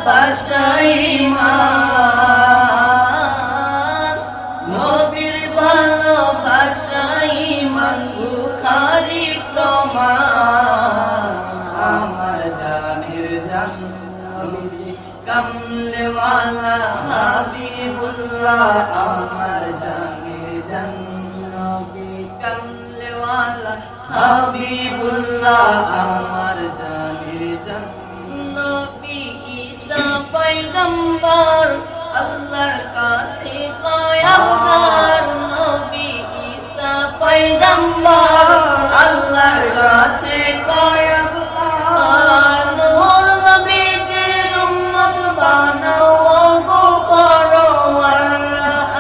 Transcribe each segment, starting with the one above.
ভাষাই মান, নবীর ভালোবাসাই মান, বুখারী প্রমাণ। আমার জানের জান নবীজি কামলিওয়ালা হাবিবুল্লাহ, আমার জানের জান নবী কামলিওয়ালা হাবিবুল্লাহ, আমার জানের জান নবী ঈসা পয়গম্বর, আল্লাহর কাছে পয়গম্বর। নবী ঈসা পয়গম্বর, আল্লাহর কাছে পয়গম্বর। নূর নবীজির উম্মত বানাও গো পরওয়ার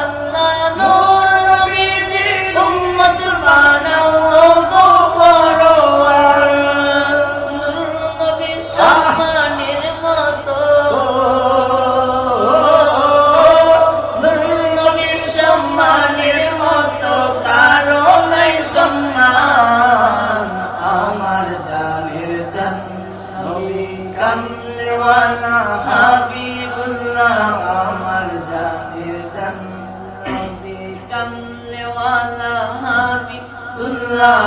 আল্লাহ, নূর নবীজির উম্মত বানাও গো পরওয়ার। নূর নবীর সম্মানের মতো, নূর নবীর সম্মানের মতো কারো নাই সম্মান। আমার জানের জান নবী কামলিওয়ালা হাবিবুল্লাহ, আমার জানের জান নবী কামলিওয়ালা হাবিবুল্লাহ,